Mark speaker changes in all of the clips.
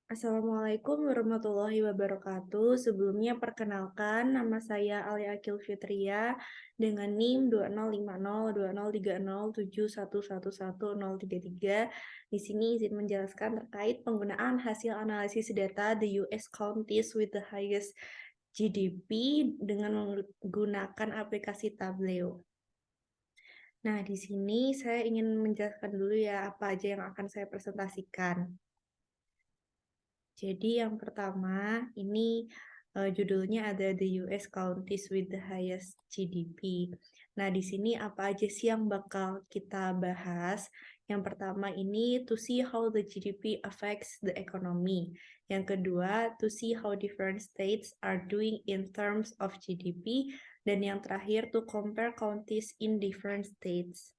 Speaker 1: Assalamualaikum warahmatullahi wabarakatuh. Sebelumnya perkenalkan nama saya Alia Akil Fitria dengan NIM 2050203071111033. Di sini izin menjelaskan terkait penggunaan hasil analisis data the US counties with the highest GDP dengan menggunakan aplikasi Tableau. Nah, di sini saya ingin menjelaskan dulu ya apa aja yang akan saya presentasikan. Jadi yang pertama ini judulnya ada The US Counties with the Highest GDP. Nah, di sini apa aja sih yang bakal kita bahas? Yang pertama ini to see how the GDP affects the economy. Yang kedua, to see how different states are doing in terms of GDP. Dan yang terakhir, to compare counties in different states.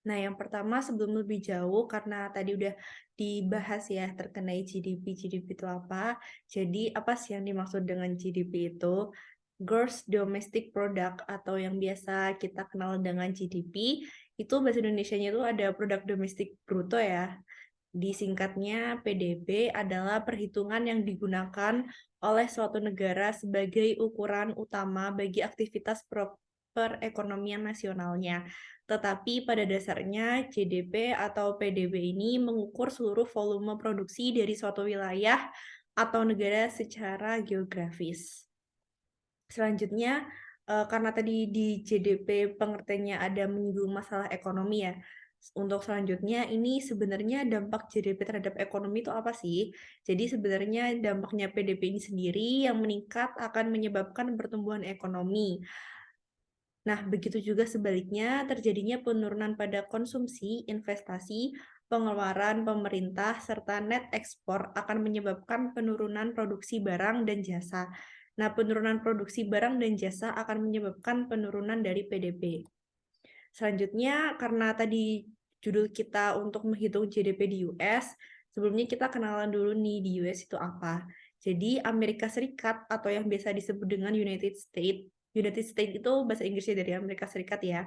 Speaker 1: Nah, yang pertama sebelum lebih jauh, karena tadi udah dibahas ya terkait GDP. GDP itu apa? Jadi, apa sih yang dimaksud dengan GDP itu? Gross Domestic Product atau yang biasa kita kenal dengan GDP, itu bahasa Indonesianya itu ada produk domestik bruto ya. Disingkatnya PDB adalah perhitungan yang digunakan oleh suatu negara sebagai ukuran utama bagi aktivitas perekonomian nasionalnya. Tetapi pada dasarnya GDP atau PDB ini mengukur seluruh volume produksi dari suatu wilayah atau negara secara geografis. Selanjutnya, karena tadi di GDP pengertiannya ada menyinggung masalah ekonomi ya. Untuk selanjutnya, ini sebenarnya dampak GDP terhadap ekonomi itu apa sih? Jadi sebenarnya dampaknya PDB ini sendiri yang meningkat akan menyebabkan pertumbuhan ekonomi. Nah, begitu juga sebaliknya terjadinya penurunan pada konsumsi, investasi, pengeluaran pemerintah, serta net ekspor akan menyebabkan penurunan produksi barang dan jasa. Nah, penurunan produksi barang dan jasa akan menyebabkan penurunan dari PDB. Selanjutnya, karena tadi judul kita untuk menghitung GDP di US, sebelumnya kita kenalan dulu nih di US itu apa. Jadi, Amerika Serikat atau yang biasa disebut dengan United States, United States itu bahasa Inggrisnya dari Amerika Serikat ya,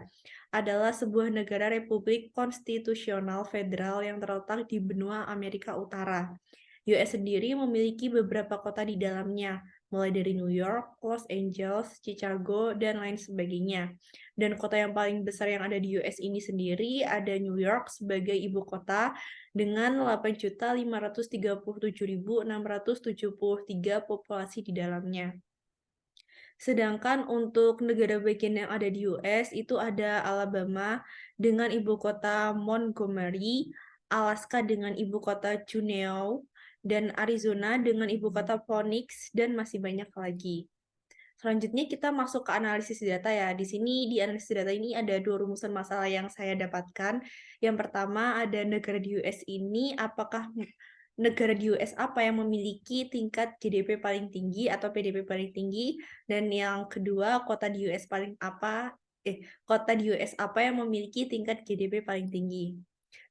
Speaker 1: adalah sebuah negara republik konstitusional federal yang terletak di benua Amerika Utara. US sendiri memiliki beberapa kota di dalamnya, mulai dari New York, Los Angeles, Chicago, dan lain sebagainya. Dan kota yang paling besar yang ada di US ini sendiri ada New York sebagai ibu kota dengan 8.537.673 populasi di dalamnya. Sedangkan untuk negara bagian yang ada di US itu ada Alabama dengan ibu kota Montgomery, Alaska dengan ibu kota Juneau, dan Arizona dengan ibu kota Phoenix, dan masih banyak lagi. Selanjutnya kita masuk ke analisis data ya. Di sini di analisis data ini ada dua rumusan masalah yang saya dapatkan. Yang pertama ada negara di US ini apakah negara di US apa yang memiliki tingkat GDP paling tinggi atau PDB paling tinggi, dan yang kedua kota di US kota di US apa yang memiliki tingkat GDP paling tinggi.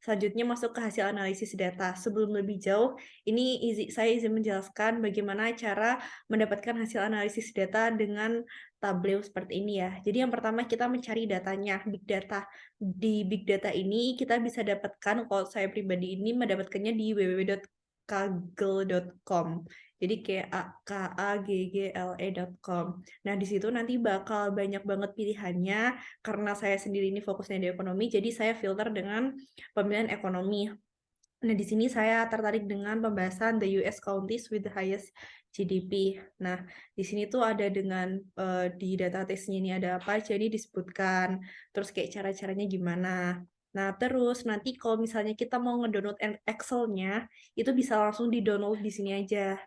Speaker 1: Selanjutnya masuk ke hasil analisis data. Sebelum lebih jauh, ini saya izin menjelaskan bagaimana cara mendapatkan hasil analisis data dengan Tableau seperti ini ya. Jadi yang pertama kita mencari datanya, big data. Di big data ini kita bisa dapatkan, kalau saya pribadi ini mendapatkannya di www.kaggle.com. Jadi kaggle.com. Nah, di situ nanti bakal banyak banget pilihannya. Karena saya sendiri ini fokusnya di ekonomi, jadi saya filter dengan pemilihan ekonomi. Nah, di sini saya tertarik dengan pembahasan the US counties with the highest GDP. Nah, di sini tuh ada dengan di database-nya ini ada apa aja nih disebutkan, terus kayak cara-caranya gimana. Nah, terus nanti kalau misalnya kita mau ngedownload Excel-nya, itu bisa langsung di-download di sini aja.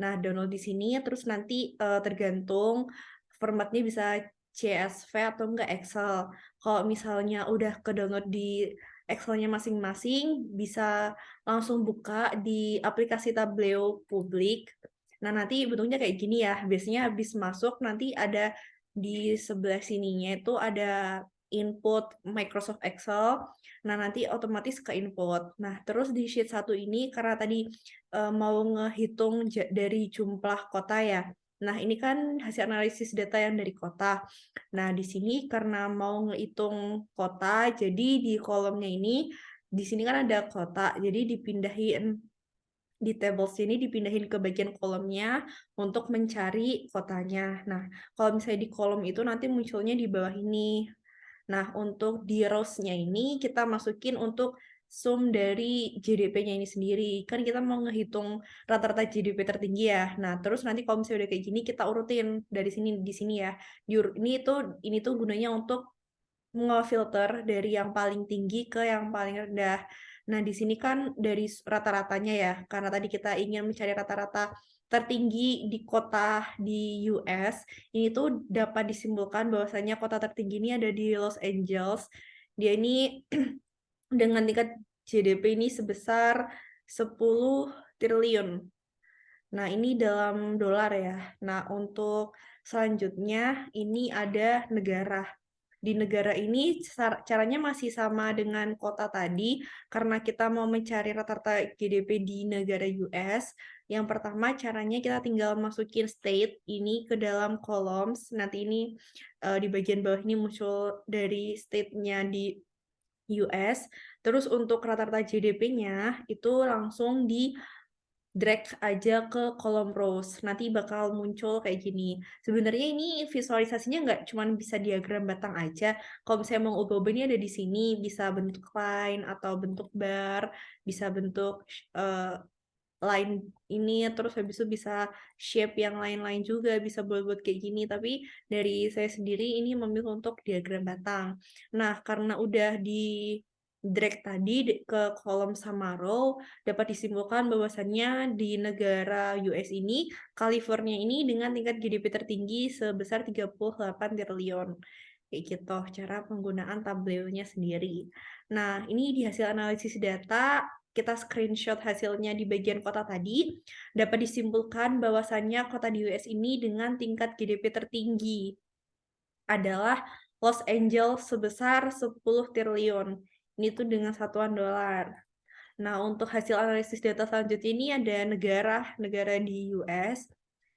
Speaker 1: Nah, download di sini, terus nanti tergantung formatnya bisa CSV atau enggak Excel. Kalau misalnya udah ke-download di Excel-nya masing-masing, bisa langsung buka di aplikasi Tableau publik. Nah, nanti bentuknya kayak gini ya. Biasanya habis masuk nanti ada di sebelah sininya itu ada input Microsoft Excel. Nah, nanti otomatis ke input. Nah, terus di sheet 1 ini karena tadi mau ngehitung dari jumlah kota ya. Nah, ini kan hasil analisis data yang dari kota. Nah, di sini karena mau ngehitung kota, jadi di kolomnya ini, di sini kan ada kota, jadi dipindahin di tables ini dipindahin ke bagian kolomnya untuk mencari kotanya. Nah, kalau misalnya di kolom itu nanti munculnya di bawah ini. Nah, untuk di rows-nya ini kita masukin untuk sum dari GDP-nya ini sendiri. Kan kita mau ngehitung rata-rata GDP tertinggi ya. Nah, terus nanti kalau misalnya udah kayak gini kita urutin dari sini di sini ya. Ini tuh gunanya untuk ngefilter dari yang paling tinggi ke yang paling rendah. Nah, di sini kan dari rata-ratanya ya, karena tadi kita ingin mencari rata-rata tertinggi di kota di US, ini tuh dapat disimpulkan bahwasanya kota tertinggi ini ada di Los Angeles. Dia ini dengan tingkat GDP ini sebesar 10 triliun. Nah, ini dalam dolar ya. Nah, untuk selanjutnya ini ada negara. Di negara ini caranya masih sama dengan kota tadi, karena kita mau mencari rata-rata GDP di negara US. Yang pertama caranya kita tinggal masukin state ini ke dalam columns. Nanti ini di bagian bawah ini muncul dari state-nya di US. Terus untuk rata-rata GDP-nya itu langsung di drag aja ke kolom rows, nanti bakal muncul kayak gini. Sebenarnya ini visualisasinya nggak cuma bisa diagram batang aja. Kalau misalnya mau ubah-ubah ini ada di sini, bisa bentuk line atau bentuk bar, bisa bentuk line ini, terus habis itu bisa shape yang lain-lain juga, bisa buat-buat kayak gini. Tapi dari saya sendiri ini memilih untuk diagram batang. Nah, karena udah di drag tadi ke kolom sama row, dapat disimpulkan bahwasannya di negara US ini, California ini dengan tingkat GDP tertinggi sebesar 38 triliun. Kayak gitu, cara penggunaan tabelnya sendiri. Nah, ini di hasil analisis data, kita screenshot hasilnya di bagian kota tadi, dapat disimpulkan bahwasannya kota di US ini dengan tingkat GDP tertinggi adalah Los Angeles sebesar 10 triliun. Ini tuh dengan satuan dolar. Nah, untuk hasil analisis data selanjutnya ini ada negara di US.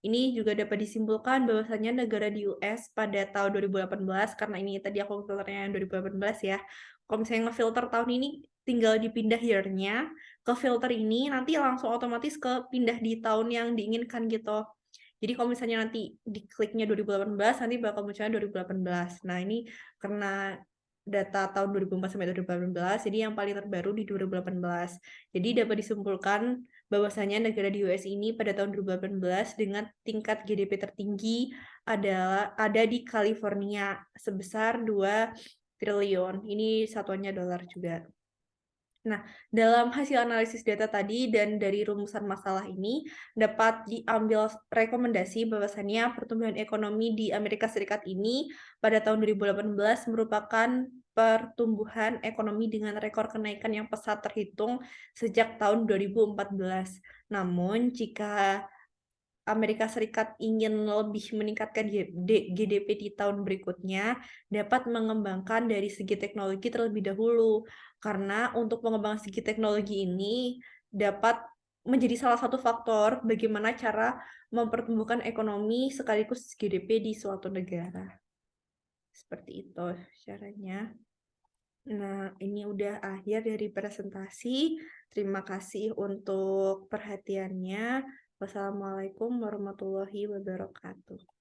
Speaker 1: Ini juga dapat disimpulkan bahwasannya negara di US pada tahun 2018, karena ini tadi aku filternya yang 2018 ya. Kalau misalnya ngefilter tahun ini, tinggal dipindah year-nya ke filter ini, nanti langsung otomatis ke pindah di tahun yang diinginkan gitu. Jadi kalau misalnya nanti dikliknya 2018, nanti bakal munculnya 2018. Nah, ini karena data tahun 2004 sampai 2018, jadi yang paling terbaru di 2018. Jadi dapat disimpulkan bahwasanya negara di US ini pada tahun 2018 dengan tingkat GDP tertinggi ada di California sebesar 2 triliun. Ini satuannya dolar juga. Nah, dalam hasil analisis data tadi dan dari rumusan masalah ini dapat diambil rekomendasi bahwasannya pertumbuhan ekonomi di Amerika Serikat ini pada tahun 2018 merupakan pertumbuhan ekonomi dengan rekor kenaikan yang pesat terhitung sejak tahun 2014. Namun, jika Amerika Serikat ingin lebih meningkatkan GDP di tahun berikutnya, dapat mengembangkan dari segi teknologi terlebih dahulu. Karena untuk pengembangan segi teknologi ini dapat menjadi salah satu faktor bagaimana cara mempertumbuhkan ekonomi sekaligus GDP di suatu negara. Seperti itu caranya. Nah, ini udah akhir dari presentasi. Terima kasih untuk perhatiannya. Wassalamualaikum warahmatullahi wabarakatuh.